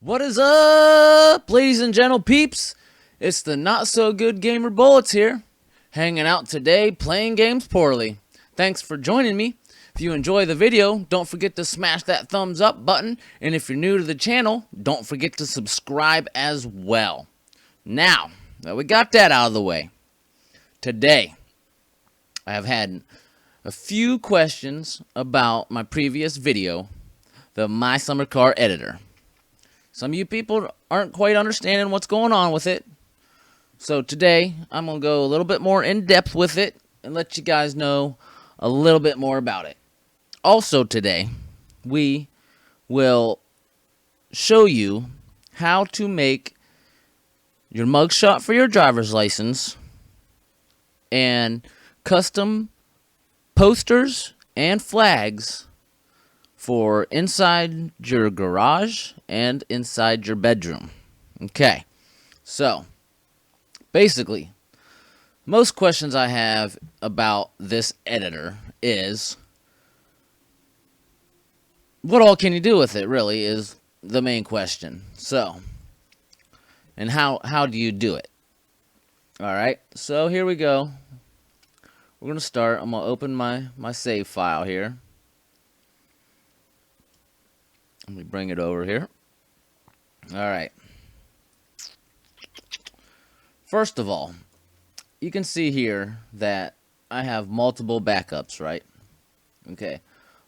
What is up, ladies and gentle peeps? It's the Not So Good Gamer Bullets here, hanging out today playing games poorly. Thanks for joining me. If you enjoy the video, don't forget to smash that thumbs up button, and if you're new to the channel, don't forget to subscribe as well. Now that we got that out of the way, today I have had a few questions about my previous video, the My Summer Car Editor. Some of you people aren't quite understanding what's going on with it. So today, I'm going to go a little bit more in depth with it and let you guys know a little bit more about it. Also today, we will show you how to make your mugshot for your driver's license and custom posters and flags for inside your garage and inside your bedroom. Okay, so basically, most questions I have about this editor is, what all can you do with it, really, is the main question. So, and how do you do it? Alright, so here we go. We're going to start. I'm going to open my save file here. Let me bring it over here. Alright. First of all, you can see here that I have multiple backups, right? Okay.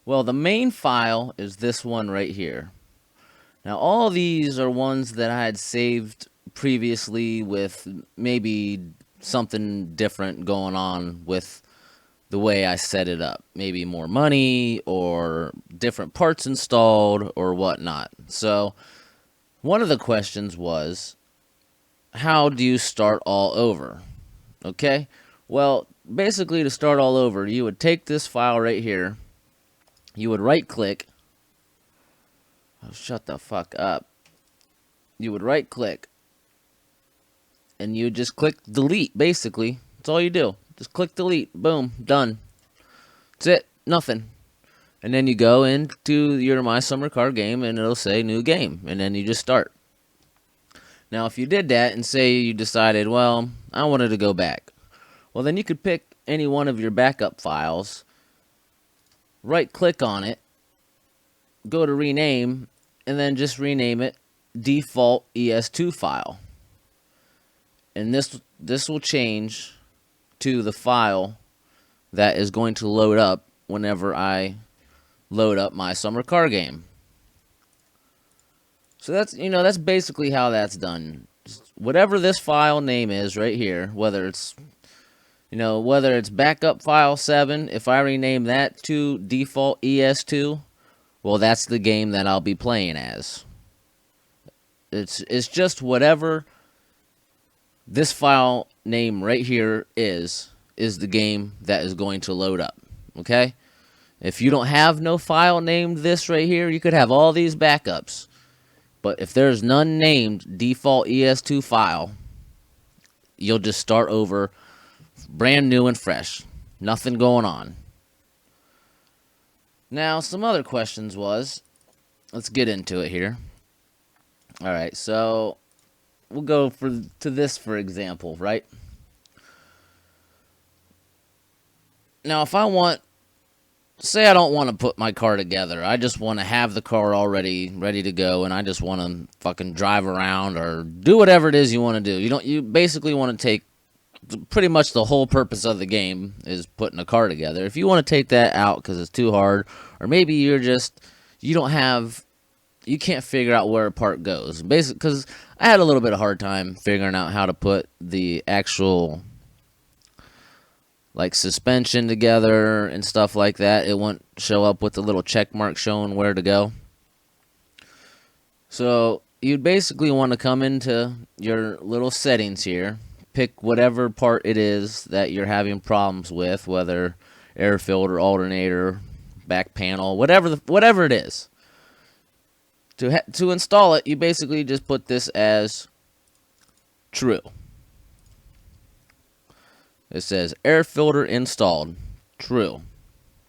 Well, the main file is this one right here. Now, all these are ones that I had saved previously with maybe something different going on with the way I set it up. Maybe more money or different parts installed or whatnot. So one of the questions was, how do you start all over? Okay, well, basically to start all over, you would take this file right here, you would right click, oh, shut the fuck up, you would right click, and you just click delete. Basically, that's all you do. Just click delete. Boom. Done. That's it. Nothing. And then you go into your My Summer Car game, and it'll say new game. And then you just start. Now, if you did that and say you decided, well, I wanted to go back. Well, then you could pick any one of your backup files, right-click on it, go to rename, and then just rename it default ES2 file. And this will change to the file that is going to load up whenever I load up my summer car game. So that's basically how that's done. Just whatever this file name is right here, whether it's backup file 7, if I rename that to default ES2, well, that's the game that I'll be playing as. It's just whatever this file name right here is the game that is going to load up. Okay? If you don't have no file named this right here, you could have all these backups. But if there's none named default ES2 file, you'll just start over brand new and fresh. Nothing going on. Now, some other questions was, let's get into it here. Alright, so we'll go to this for example, right? Now, if I say I don't want to put my car together, I just want to have the car already ready to go, and I just want to fucking drive around or do whatever it is you want to do. You basically want to take pretty much the whole purpose of the game is putting a car together. If you want to take that out because it's too hard, or maybe you can't figure out where a part goes. Basically, because I had a little bit of hard time figuring out how to put the actual like suspension together and stuff like that. It won't show up with the little check mark showing where to go. So you'd basically want to come into your little settings here, pick whatever part it is that you're having problems with, whether air filter, alternator, back panel, whatever it is. To install it, you basically just put this as true. It says air filter installed, true.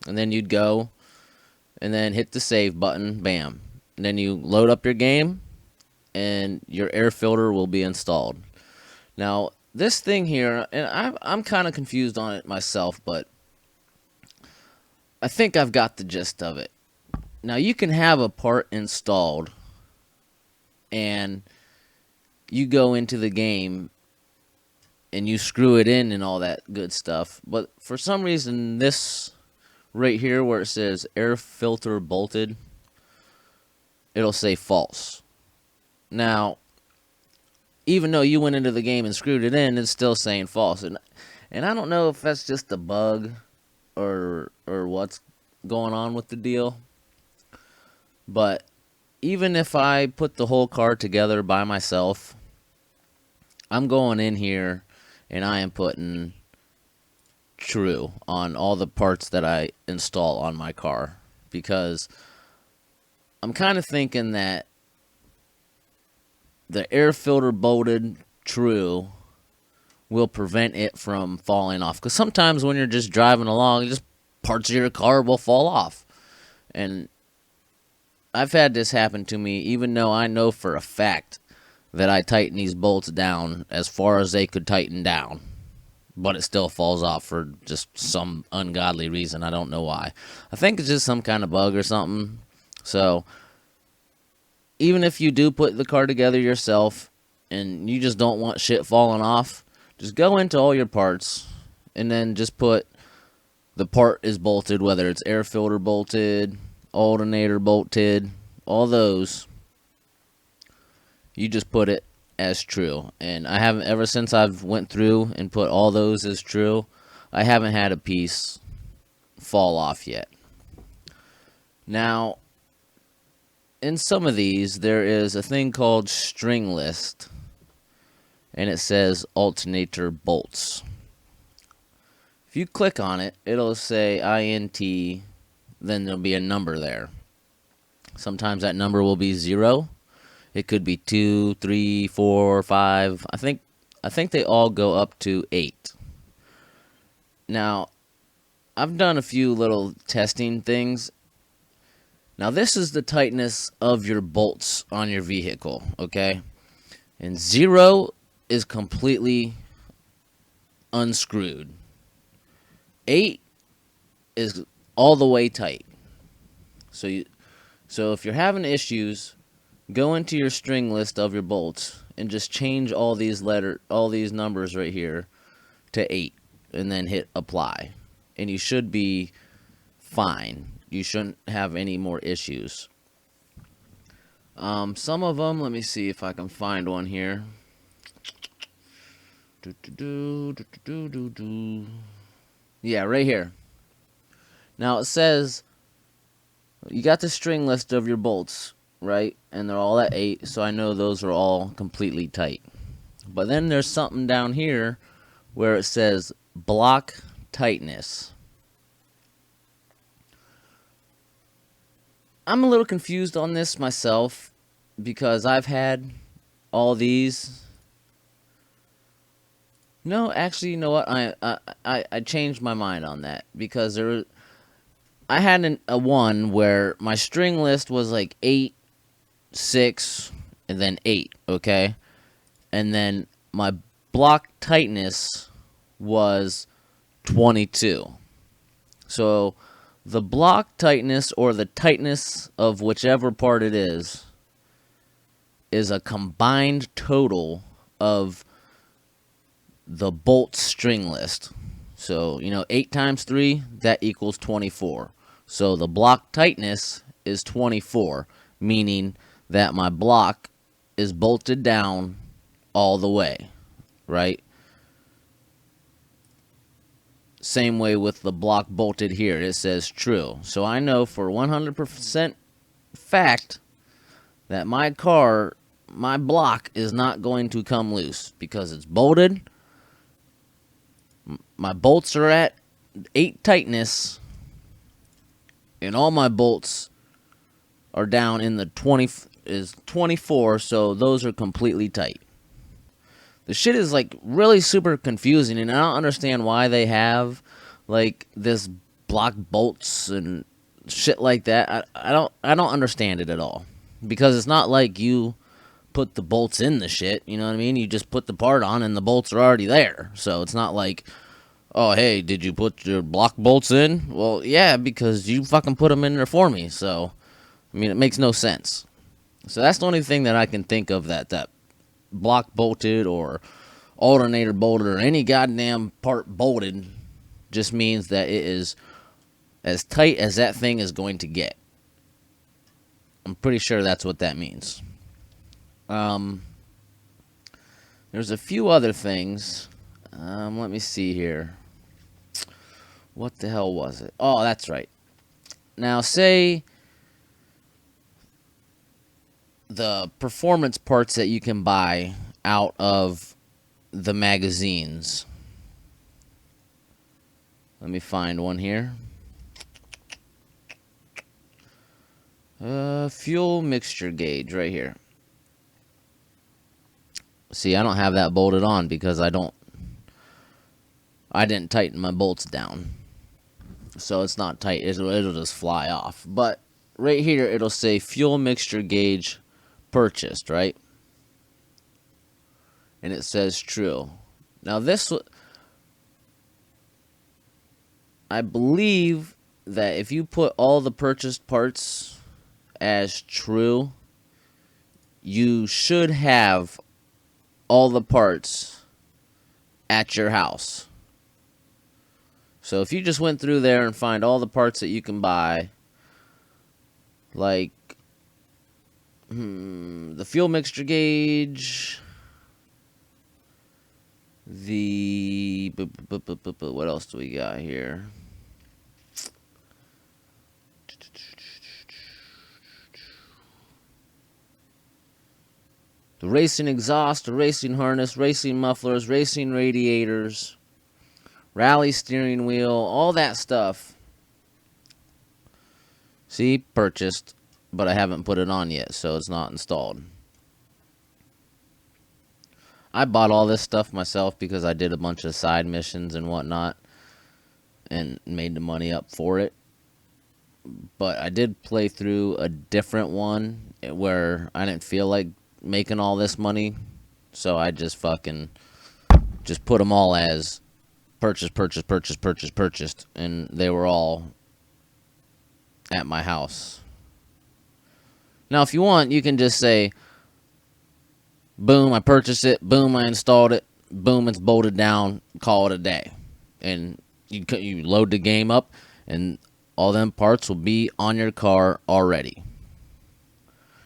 And then you'd go and then hit the save button, bam. And then you load up your game, and your air filter will be installed. Now, this thing here, and I'm kind of confused on it myself, but I think I've got the gist of it. Now, you can have a part installed, and you go into the game, and you screw it in and all that good stuff. But for some reason, this right here where it says air filter bolted, it'll say false. Now, even though you went into the game and screwed it in, it's still saying false. And I don't know if that's just a bug or what's going on with the deal. But even if I put the whole car together by myself, I'm going in here and I am putting true on all the parts that I install on my car, because I'm kind of thinking that the air filter bolted true will prevent it from falling off. Because sometimes when you're just driving along, just parts of your car will fall off. And I've had this happen to me, even though I know for a fact that I tighten these bolts down as far as they could tighten down. But it still falls off for just some ungodly reason. I don't know why. I think it's just some kind of bug or something. So, even if you do put the car together yourself and you just don't want shit falling off, just go into all your parts and then just put the part is bolted, whether it's air filter bolted, alternator bolted, all those. You just put it as true. And I haven't, ever since I've went through and put all those as true, I haven't had a piece fall off yet. Now, in some of these, there is a thing called string list, and it says alternator bolts. If you click on it, it'll say INT, then there'll be a number there. Sometimes that number will be 0. It could be 2, 3, 4, 5. I think they all go up to 8. Now, I've done a few little testing things. Now, this is the tightness of your bolts on your vehicle, okay? And 0 is completely unscrewed. 8 is all the way tight. So if you're having issues, go into your string list of your bolts and just change all these numbers right here to 8, and then hit apply, and you should be fine. You shouldn't have any more issues. Some of them, let me see if I can find one here. Yeah, right here. Now it says you got the string list of your bolts, right? And they're all at 8, so I know those are all completely tight. But then there's something down here where it says block tightness. I'm a little confused on this myself, because I've had all these. No, actually, you know what? I changed my mind on that, because I had a one where my string list was like 8, 6, and then 8, okay? And then my block tightness was 22. So the block tightness, or the tightness of whichever part it is a combined total of the bolt string list. So, 8 times 3, that equals 24. So the block tightness is 24, meaning that my block is bolted down all the way, right? Same way with the block bolted here. It says true. So I know for 100% fact that my block is not going to come loose, because it's bolted. My bolts are at 8 tightness, and all my bolts are down in the 24, so those are completely tight. The shit is like really super confusing, and I don't understand why they have like this block bolts and shit like that. I don't understand it at all, because it's not like you put the bolts in the shit. You know what I mean? You just put the part on and the bolts are already there. So it's not like, oh, hey, did you put your block bolts in? Well, yeah, because you fucking put them in there for me. So, I mean, it makes no sense. So that's the only thing that I can think of that block bolted or alternator bolted or any goddamn part bolted just means that it is as tight as that thing is going to get. I'm pretty sure that's what that means. There's a few other things. Let me see here. What the hell was it? Oh, that's right. Now, say the performance parts that you can buy out of the magazines. Let me find one here. Fuel mixture gauge right here. See, I don't have that bolted on because I didn't tighten my bolts down. So it's not tight. It'll just fly off. But right here, it'll say fuel mixture gauge purchased, right? And it says true. Now I believe that if you put all the purchased parts as true, you should have all the parts at your house. So if you just went through there and find all the parts that you can buy, like the fuel mixture gauge, what else do we got here? The racing exhaust, the racing harness, racing mufflers, racing radiators, rally steering wheel, all that stuff. See, purchased, but I haven't put it on yet, so it's not installed. I bought all this stuff myself because I did a bunch of side missions and whatnot and made the money up for it. But I did play through a different one where I didn't feel like making all this money, so I just put them all as purchased, and they were all at my house. Now, if you want, you can just say, boom, I purchased it, boom, I installed it, boom, it's bolted down, call it a day. And you load the game up, and all them parts will be on your car already.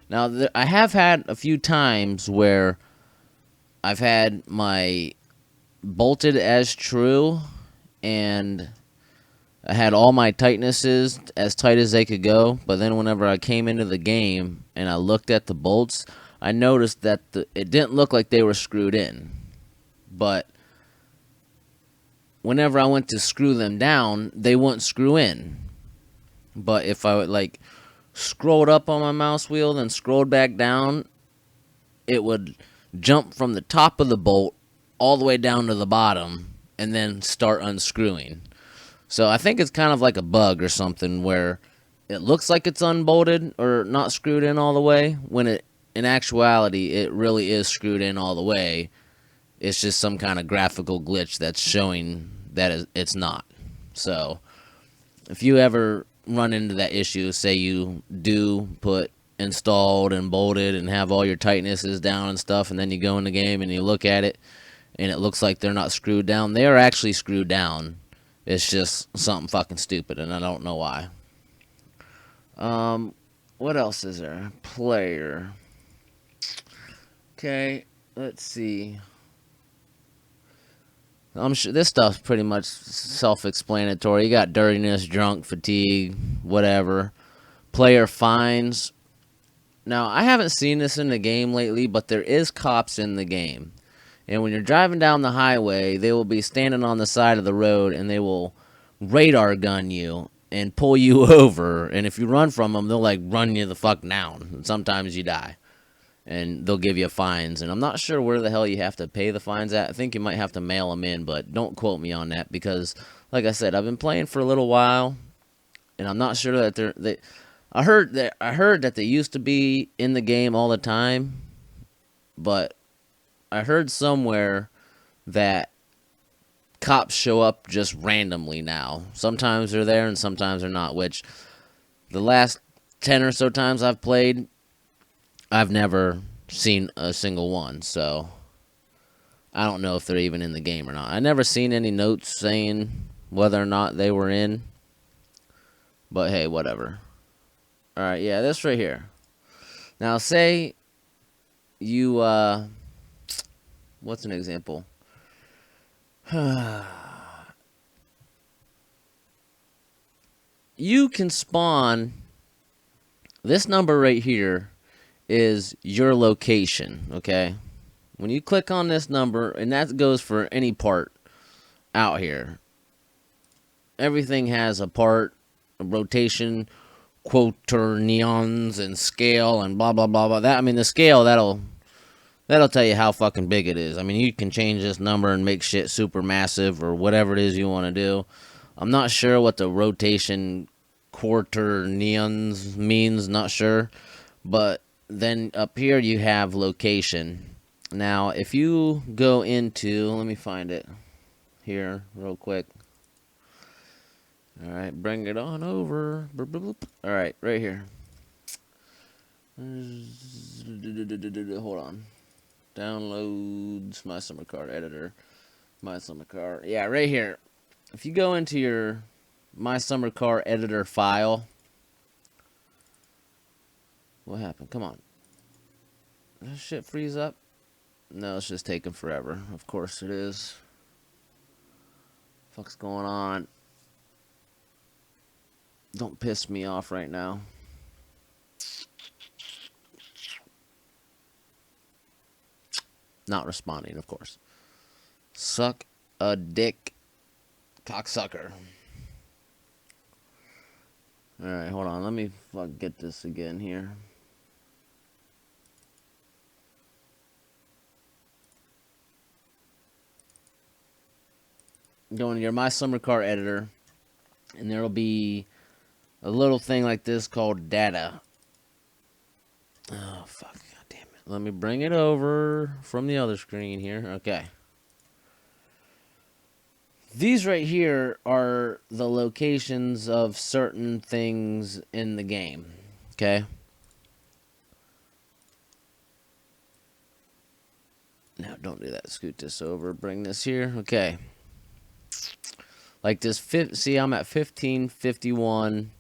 Now, I have had a few times where I've had my bolted as true, and I had all my tightnesses as tight as they could go, but then whenever I came into the game and I looked at the bolts, I noticed that it didn't look like they were screwed in. But whenever I went to screw them down, they wouldn't screw in. But if I would scrolled up on my mouse wheel, then scrolled back down, it would jump from the top of the bolt all the way down to the bottom and then start unscrewing. So I think it's kind of like a bug or something where it looks like it's unbolted or not screwed in all the way, when in actuality it really is screwed in all the way. It's just some kind of graphical glitch that's showing that it's not. So if you ever run into that issue, say you do put installed and bolted and have all your tightnesses down and stuff, and then you go in the game and you look at it and it looks like they're not screwed down, they are actually screwed down. It's just something fucking stupid, and I don't know why. What else is there? Player. Okay, let's see. I'm sure this stuff's pretty much self-explanatory. You got dirtiness, drunk, fatigue, whatever. Player fines. Now, I haven't seen this in the game lately, but there is cops in the game. And when you're driving down the highway, they will be standing on the side of the road, and they will radar gun you and pull you over. And if you run from them, they'll run you the fuck down. And sometimes you die. And they'll give you fines. And I'm not sure where the hell you have to pay the fines at. I think you might have to mail them in, but don't quote me on that because, like I said, I've been playing for a little while, and I'm not sure that I heard that they used to be in the game all the time, but I heard somewhere that cops show up just randomly now. Sometimes they're there and sometimes they're not, which the last 10 or so times I've played, I've never seen a single one. So I don't know if they're even in the game or not. I never seen any notes saying whether or not they were in. But hey, whatever. Alright, yeah, this right here. Now, say you, what's an example? You can spawn, this number right here is your location, okay? When you click on this number, and that goes for any part out here, everything has a part, a rotation, quaternions, and scale, and blah blah blah blah. That, I mean, the scale, that'll tell you how fucking big it is. I mean, you can change this number and make shit super massive or whatever it is you want to do. I'm not sure what the rotation quaternions means, not sure. But then up here you have location. Now, if you go into, let me find it here real quick. All right, bring it on over. All right, right here. Hold on. Downloads my summer card editor. My summer car. Yeah, right here. If you go into your my summer car editor file. What happened? Come on. Does this shit freeze up? No, it's just taking forever. Of course it is. Fuck's going on? Don't piss me off right now. Not responding, of course. Suck a dick, cocksucker. Alright, hold on. Let me get this again here. Go into your My Summer Car editor, and there will be a little thing like this called data. Oh, fuck. God damn it. Let me bring it over from the other screen here. Okay. These right here are the locations of certain things in the game. Okay? Now, don't do that. Scoot this over. Bring this here. Okay. Like this, see, I'm at 1551.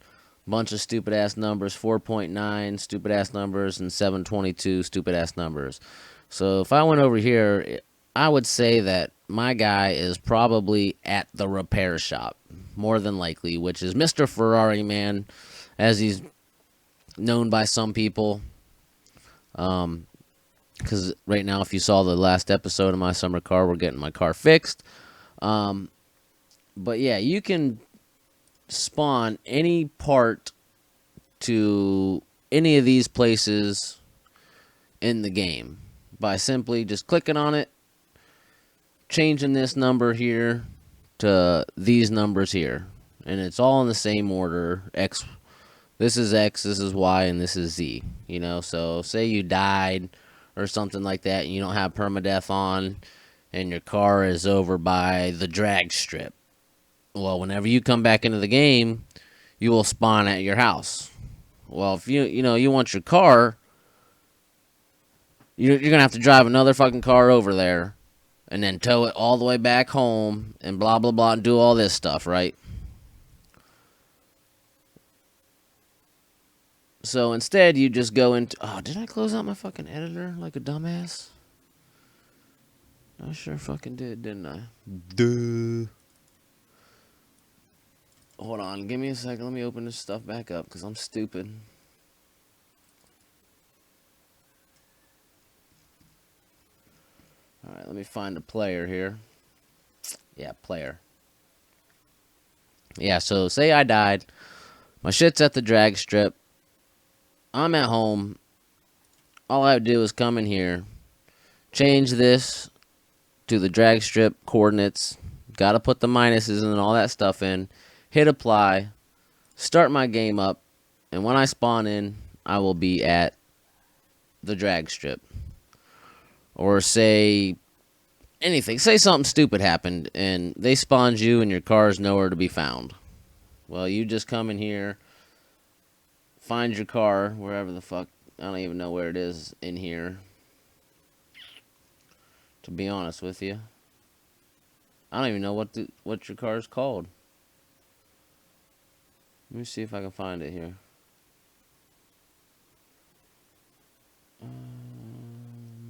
Bunch of stupid ass numbers. 4.9 stupid ass numbers. And 722 stupid ass numbers. So if I went over here, I would say that my guy is probably at the repair shop. More than likely. Which is Mr. Ferrari Man. As he's known by some people. Because right now, if you saw the last episode of My Summer Car, we're getting my car fixed. But yeah, you can spawn any part to any of these places in the game by simply just clicking on it, changing this number here to these numbers here. And it's all in the same order. X, this is X, this is Y, and this is Z. You know, so say you died or something like that and you don't have permadeath on and your car is over by the drag strip. Well, whenever you come back into the game, you will spawn at your house. Well, if you want your car, you're going to have to drive another fucking car over there and then tow it all the way back home and blah, blah, blah, and do all this stuff, right? So instead, you just go into... Oh, did I close out my fucking editor like a dumbass? I sure fucking did, didn't I? Duh. Hold on, give me a second. Let me open this stuff back up because I'm stupid. Alright, let me find a player here. Yeah, player. Yeah, so say I died. My shit's at the drag strip. I'm at home. All I would do is come in here, change this to the drag strip coordinates. Gotta put the minuses and all that stuff in. Hit apply. Start my game up. And when I spawn in, I will be at the drag strip. or say anything. Say something stupid happened and they spawned you and your car's nowhere to be found. Well, you just come in here, find your car wherever the fuck. I don't even know where it is in here, to be honest with you. I don't even know what your car is called. Let me see if I can find it here.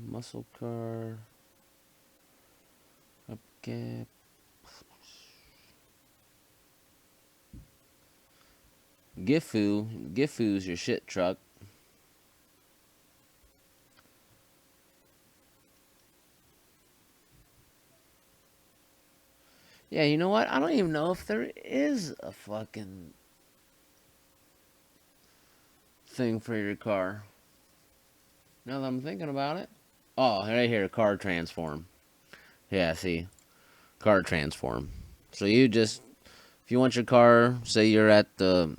Muscle car. Okay. Gifu's your shit truck. Yeah, you know what? I don't even know if there is a fucking thing for your car. Now that I'm thinking about it. Oh, right here, car transform. Yeah, see, car transform. So you just, if you want your car, say you're at the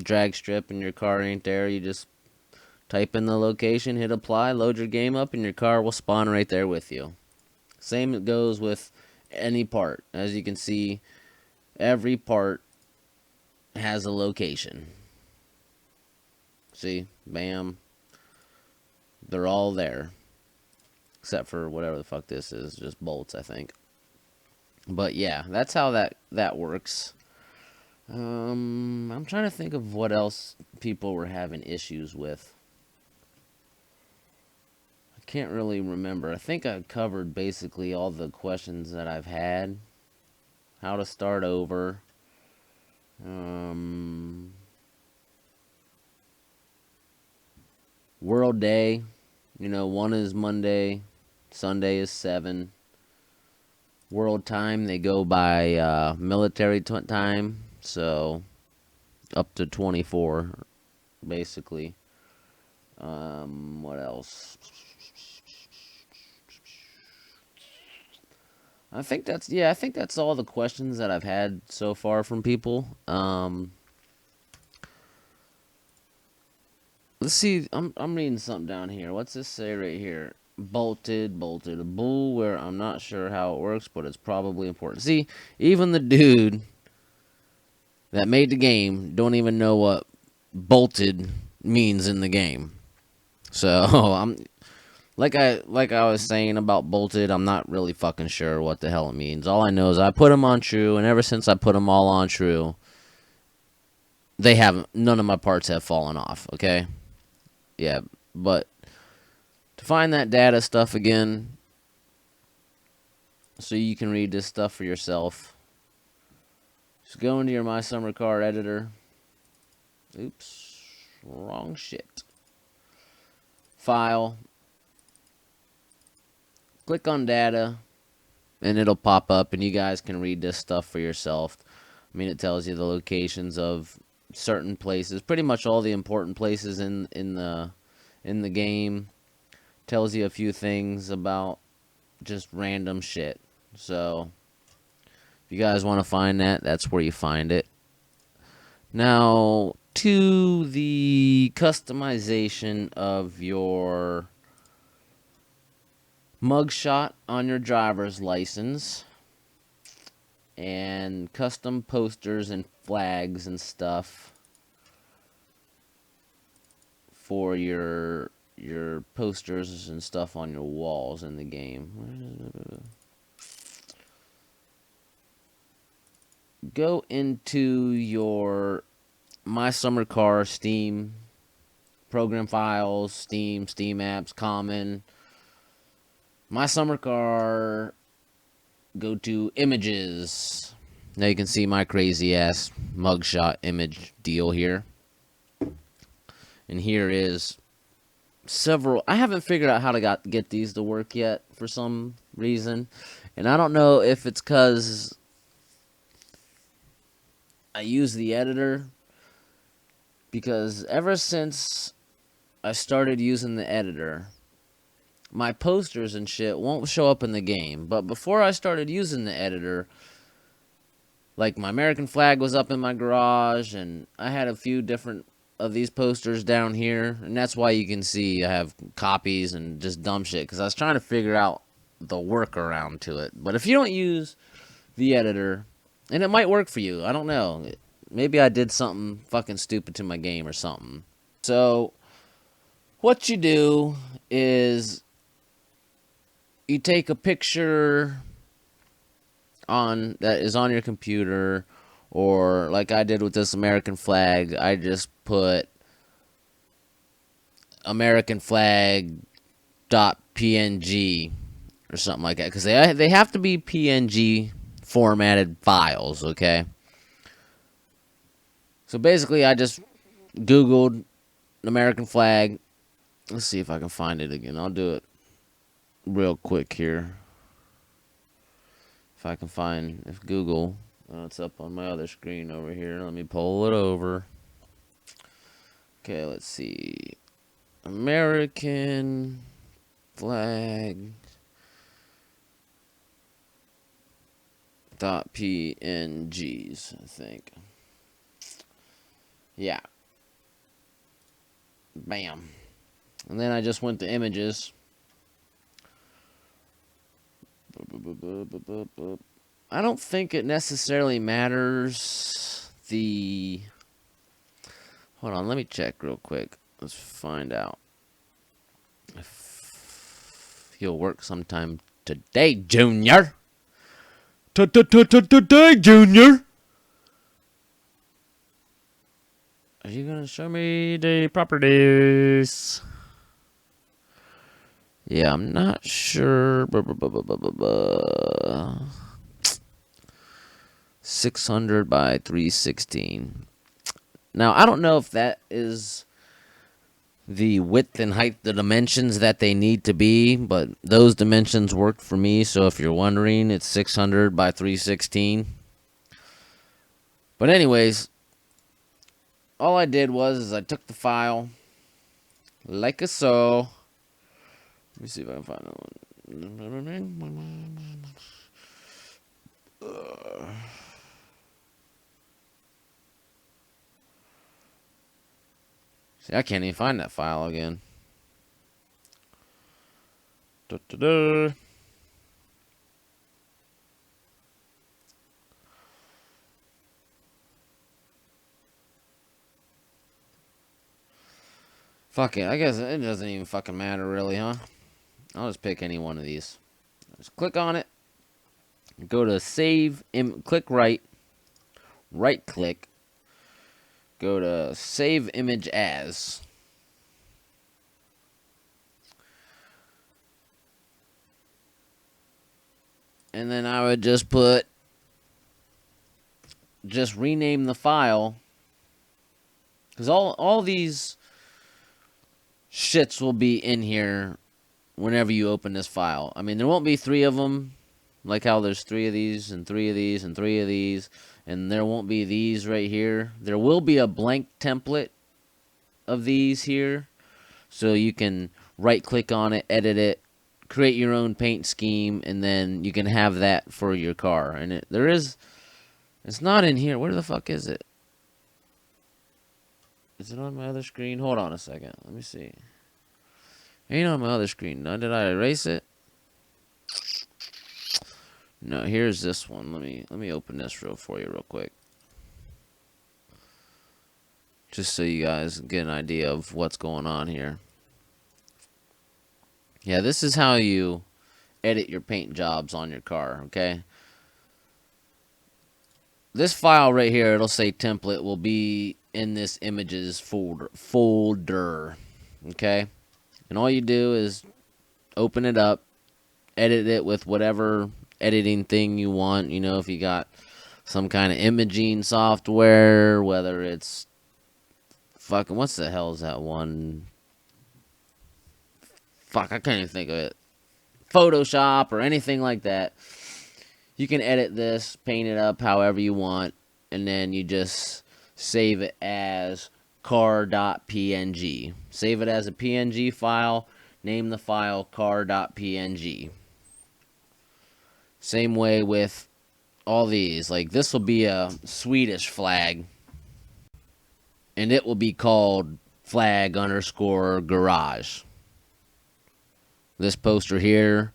drag strip and your car ain't there, you just type in the location, hit apply, load your game up, and your car will spawn right there with you. Same goes with any part. As you can see, every part has a location. See, bam, they're all there. Except for whatever the fuck this is, just bolts, I think. But yeah, that's how that works. I'm trying to think of what else people were having issues with. I can't really remember. I think I covered basically all the questions that I've had. How to start over. World Day. You know, 1 is Monday, Sunday is 7. World time, they go by military time, so up to 24, basically. What else? I think that's all the questions that I've had so far from people. Let's see. I'm reading something down here. What's this say right here? Bolted. A bull where I'm not sure how it works, but it's probably important. See, even the dude that made the game don't even know what bolted means in the game. So I'm like I was saying about bolted. I'm not really fucking sure what the hell it means. All I know is I put them on true, and ever since I put them all on true, they haven't. None of my parts have fallen off. Okay. Yeah, but to find that data stuff again, so you can read this stuff for yourself, just go into your My Summer Car editor. Oops, wrong shit. File. Click on data, and it'll pop up, and you guys can read this stuff for yourself. I mean, it tells you the locations of certain places, pretty much all the important places in the game. Tells you a few things about just random shit. So if you guys want to find that, that's where you find it. Now to the customization of your mugshot on your driver's license and custom posters and flags and stuff for your posters and stuff on your walls in the game. Go into your My Summer Car Steam program files, Steam apps, common. My Summer Car, go to images. Now you can see my crazy ass mugshot image deal here. And here is several. I haven't figured out how to get these to work yet for some reason. And I don't know if it's because I use the editor. Because ever since I started using the editor, my posters and shit won't show up in the game. But before I started using the editor, like my American flag was up in my garage, and I had a few different of these posters down here, and that's why you can see I have copies and just dumb shit, because I was trying to figure out the workaround to it. But if you don't use the editor, and it might work for you, I don't know. Maybe I did something fucking stupid to my game or something. So, what you do is you take a picture on that is on your computer, or like I did with this American flag, I just put American flag .png or something like that, because they have to be PNG formatted files, okay? So basically, I just Googled American flag. Let's see if I can find it again. I'll do it real quick here. If I can find, if Google, it's up on my other screen over here. Let me pull it over. Okay, let's see. American flag .pngs, I think. Yeah. Bam. And then I just went to images. I don't think it necessarily matters the... Hold on, let me check real quick. Let's find out if he'll work sometime today, Junior. Today, Junior. Are you gonna show me the properties? Yeah, I'm not sure. 600 by 316. Now, I don't know if that is the width and height, the dimensions that they need to be, but those dimensions worked for me. So if you're wondering, it's 600 by 316. But anyways, all I did was I took the file like a so. Let me see if I can find one. See, I can't even find that file again. Da-da-da. Fuck it, I guess it doesn't even fucking matter really, huh? I'll just pick any one of these. Just click on it. Go to save, click right click. Go to save image as. And then I would just rename the file. Because all these shits will be in here whenever you open this file. I mean, there won't be 3 of them, like how there's 3 of these, and 3 of these, and 3 of these, and there won't be these right here. There will be a blank template of these here, so you can right-click on it, edit it, create your own paint scheme, and then you can have that for your car. And it's not in here. Where the fuck is it? Is it on my other screen? Hold on a second. Let me see. Ain't on my other screen. No, did I erase it? No, here's this one. Let me open this for you real quick. Just so you guys get an idea of what's going on here. Yeah, this is how you edit your paint jobs on your car, okay? This file right here, it'll say template, will be in this images folder, okay? And all you do is open it up, edit it with whatever editing thing you want. You know, if you got some kind of imaging software, whether it's fucking, what's the hell is that one? Fuck, I can't even think of it. Photoshop or anything like that. You can edit this, paint it up however you want, and then you just save it as car.png. Save it as a PNG file, name the file car.png. Same way with all these. Like, this will be a Swedish flag. and it will be called flag underscore garage. This poster here,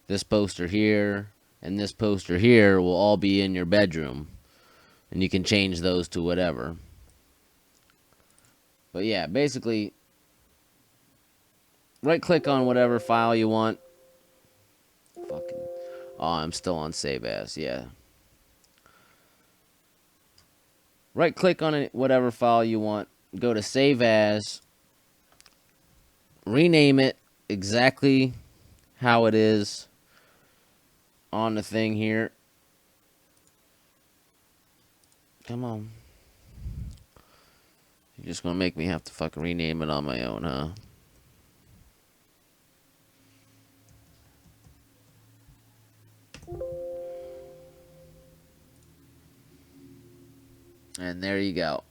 this poster here, and this poster here will all be in your bedroom. And you can change those to whatever. But yeah, basically, right click on whatever file you want. Fucking. Oh, I'm still on save as, yeah. Right click on it, whatever file you want. Go to save as. Rename it exactly how it is on the thing here. Come on. You're just gonna make me have to fucking rename it on my own, huh? And there you go.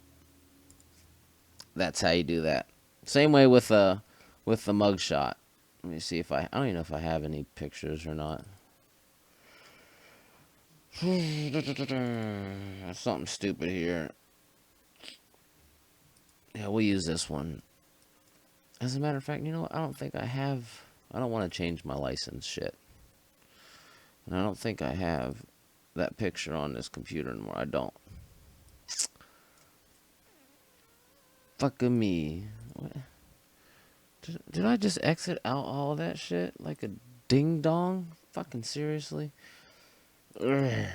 That's how you do that. Same way with the mugshot. Let me see if I don't even know if I have any pictures or not. Something stupid here. Yeah, we'll use this one. As a matter of fact, you know what? I don't think I have. I don't want to change my license shit. And I don't think I have that picture on this computer anymore. I don't. Fucking me. What? Did I just exit out all that shit like a ding dong? Fucking seriously? Ugh.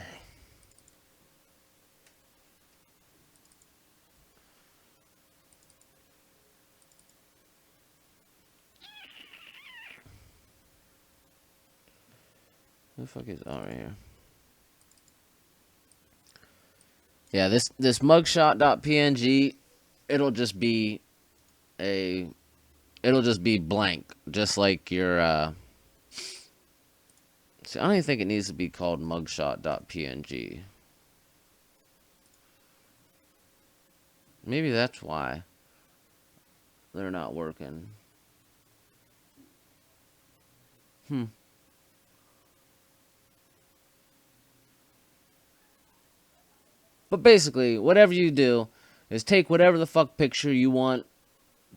Who the fuck is right here? Yeah, this mugshot.png, it'll just be a it'll just be blank, just like your see, I don't even think it needs to be called mugshot.png. Maybe that's why they're not working. But basically, whatever you do is take whatever the fuck picture you want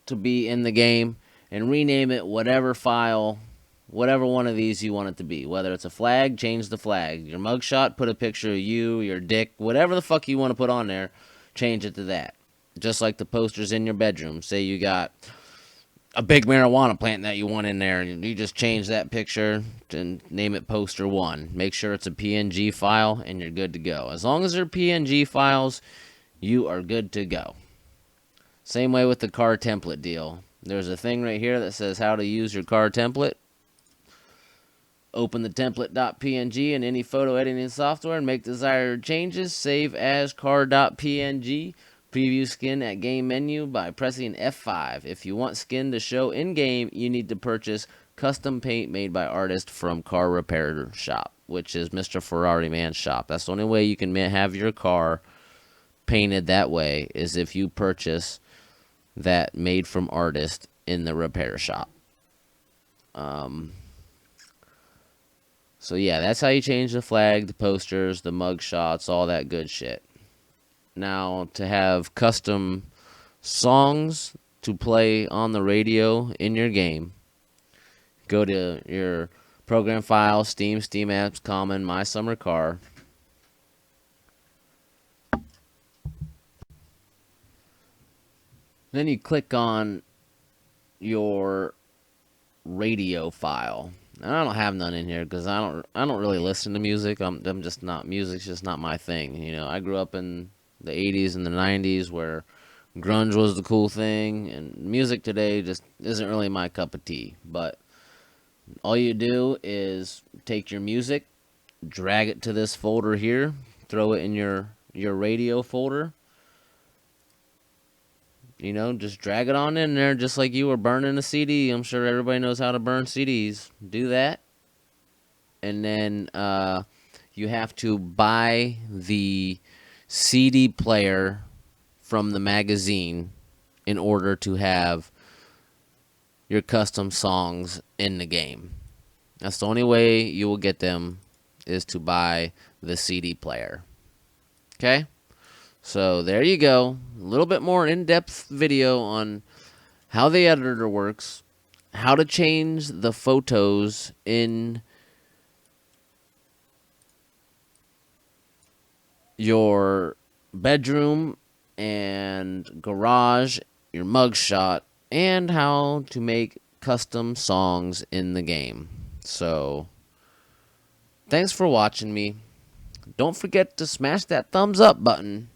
to be in the game and rename it whatever file, whatever one of these you want it to be. Whether it's a flag, change the flag. Your mugshot, put a picture of you, your dick, whatever the fuck you want to put on there, change it to that. Just like the posters in your bedroom. Say you got a big marijuana plant that you want in there, and you just change that picture and name it poster 1. Make sure it's a PNG file, and you're good to go. As long as they're PNG files, you are good to go. Same way with the car template deal. There's a thing right here that says how to use your car template. Open the template.png in any photo editing software and make desired changes. Save as car.png. Preview skin at game menu by pressing F5. If you want skin to show in-game, you need to purchase custom paint made by artist from Car Repair Shop, which is Mr. Ferrari Man's shop. That's the only way you can have your car painted that way, is if you purchase that made from artist in the repair shop. So yeah, that's how you change the flag, the posters, the mug shots, all that good shit. Now, to have custom songs to play on the radio in your game, go to your program file, Steam, Steam Apps, Common, My Summer Car. Then you click on your radio file. And I don't have none in here because I don't really listen to music. I'm just not, music's just not my thing. You know, I grew up in the 80s and the 90s where grunge was the cool thing, and music today just isn't really my cup of tea. But all you do is take your music, drag it to this folder here, throw it in your radio folder. You know, just drag it on in there just like you were burning a CD. I'm sure everybody knows how to burn CDs. Do that. And then you have to buy the CD player from the magazine in order to have your custom songs in the game. That's the only way you will get them, is to buy the CD player. Okay? So there you go. A little bit more in-depth video on how the editor works, how to change the photos in your bedroom and garage, your mugshot, and how to make custom songs in the game. So, thanks for watching me. Don't forget to smash that thumbs up button.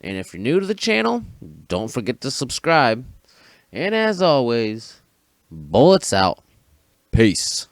And if you're new to the channel, don't forget to subscribe. And as always, bullets out. Peace.